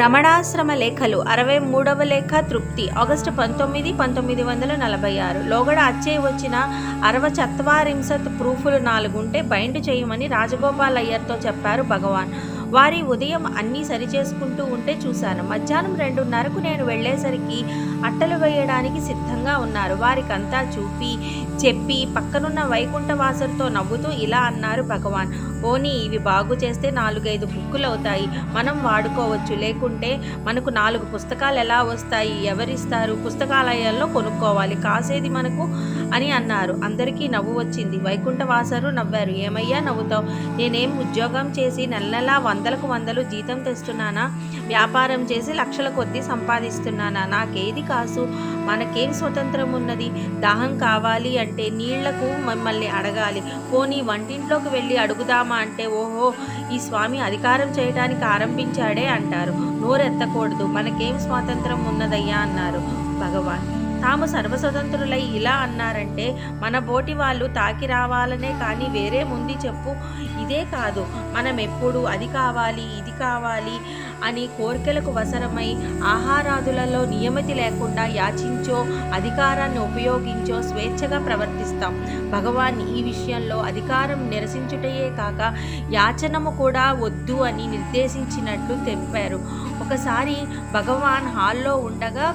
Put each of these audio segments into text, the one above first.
రమణాశ్రమ లేఖలు 63వ లేఖ తృప్తి ఆగస్టు 19, 1946 లోగడ అచ్చయ్య వచ్చిన 64 ప్రూఫులు 4 ఉంటే బైండ్ చేయమని రాజగోపాల్ అయ్యర్తో చెప్పారు భగవాన్. వారి ఉదయం అన్నీ సరిచేసుకుంటూ ఉంటే చూశాను. మధ్యాహ్నం 2:30కు నేను వెళ్ళేసరికి అట్టలు వేయడానికి సిద్ధంగా ఉన్నారు. వారికంతా చెప్పి పక్కనున్న వైకుంఠవాసులతో నవ్వుతూ ఇలా అన్నారు భగవాన్. పోనీ ఇవి బాగు చేస్తే 4-5 బుక్కులు అవుతాయి, మనం వాడుకోవచ్చు. లేకుంటే మనకు 4 పుస్తకాలు ఎలా వస్తాయి, ఎవరిస్తారు? పుస్తకాలయాల్లో కొనుక్కోవాలి, కాసేది మనకు అని అన్నారు. అందరికీ నవ్వు వచ్చింది. వైకుంఠవాసరు నవ్వారు. ఏమయ్యా నవ్వుతావు? నేనేం ఉద్యోగం చేసి నెలలా 100కు 100 జీతం తెస్తున్నానా? వ్యాపారం చేసి లక్షల కొద్దీ సంపాదిస్తున్నానా? నాకేది కాసు? మనకేం స్వతంత్రం ఉన్నది? దాహం కావాలి అంటే నీళ్లకు మమ్మల్ని అడగాలి. పోనీ వంటింట్లోకి వెళ్ళి అడుగుదామా అంటే ఓహో ఈ స్వామి అధికారం చేయడానికి ఆరంభించాడే అంటారు. నోరెత్తకూడదు. మనకేం స్వాతంత్రం ఉన్నదయ్యా అన్నారు భగవాన్. తాము సర్వస్వతంత్రులై ఇలా అన్నారంటే మన బోటి వాళ్ళు తాకి రావాలనే కానీ వేరే ముందు చెప్పు. ఇదే కాదు, మనం ఎప్పుడు అది కావాలి ఇది కావాలి అని కోరికలకు వశరమై ఆహారాదులలో నియమతి లేకుండా యాచించో అధికారాన్ని ఉపయోగించో స్వేచ్ఛగా ప్రవర్తిస్తాం. భగవాన్ ఈ విషయంలో అధికారం నిరసించుటయే కాక యాచనము కూడా వద్దు అని నిర్దేశించినట్లు తెలిపారు. ఒకసారి భగవాన్ హాల్లో ఉండగా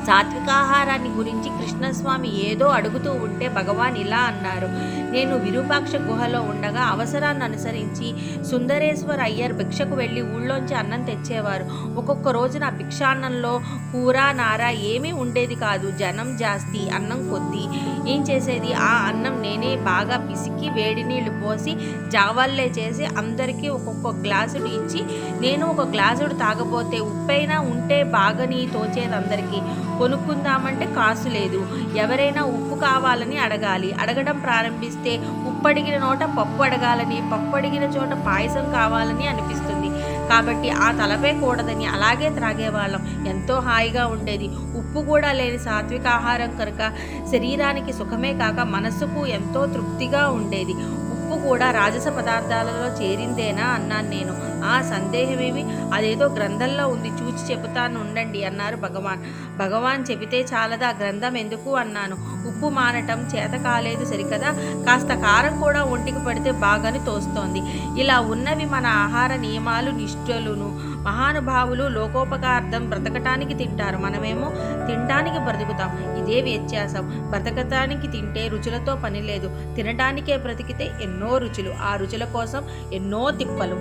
సాత్వికాహారాన్ని గురించి కృష్ణస్వామి ఏదో అడుగుతూ ఉంటే భగవాన్ ఇలా అన్నారు. నేను విరూపాక్ష గుహలో ఉండగా అవసరాన్ని అనుసరించి సుందరేశ్వర్ అయ్యర్ భిక్షకు వెళ్ళి ఊళ్ళోంచి అన్నం తెచ్చేవారు. ఒక్కొక్క రోజున భిక్షాన్నంలో కూర నార ఏమీ ఉండేది కాదు. జనం జాస్తి, అన్నం కొద్ది. ఏం చేసేది? ఆ అన్నం నేనే బాగా పిసికి వేడి నీళ్లు పోసి జావల్లే చేసి అందరికీ ఒక్కొక్క గ్లాసుడు ఇచ్చి నేను ఒక గ్లాసుడు తాగబోతే ఉప్పైనా ఉంటే బాగని తోచేది అందరికీ. కొనుక్కుందామంటే కాసు లేదు. ఎవరైనా ఉప్పు కావాలని అడగాలి. అడగడం ప్రారంభిస్తే ఉప్పు అడిగిన నోట పప్పు అడగాలని, పప్పు అడిగిన చోట పాయసం కావాలని అనిపిస్తుంది. కాబట్టి ఆ తలపే కూడదని అలాగే త్రాగేవాళ్ళం. ఎంతో హాయిగా ఉండేది. ఉప్పు కూడా లేని సాత్విక ఆహారం కనుక శరీరానికి సుఖమే కాక మనస్సుకు ఎంతో తృప్తిగా ఉండేది. ఉప్పు కూడా రాజస పదార్థాలలో చేరిందేనా అన్నాను నేను. ఆ సందేహమేమి, అదేదో గ్రంథంలో ఉంది, చూచి చెబుతాను ఉండండి అన్నారు భగవాన్. భగవాన్ చెబితే చాలదా, గ్రంథం ఎందుకు అన్నాను. ఉప్పు మానటం చేత కాలేదు సరికదా, కాస్త కారం కూడా ఒంటికి పడితే బాగాని తోస్తోంది. ఇలా ఉన్నవి మన ఆహార నియమాలు నిష్ఠలును. మహానుభావులు లోకోపకార్థం బ్రతకటానికి తింటారు, మనమేమో తినడానికి బ్రతుకుతాం. ఇదే వ్యత్యాసం. బ్రతకటానికి తింటే రుచులతో పని లేదు, తినడానికే బ్రతికితే ఎన్నో రుచులు, ఆ రుచుల కోసం ఎన్నో తిప్పలు.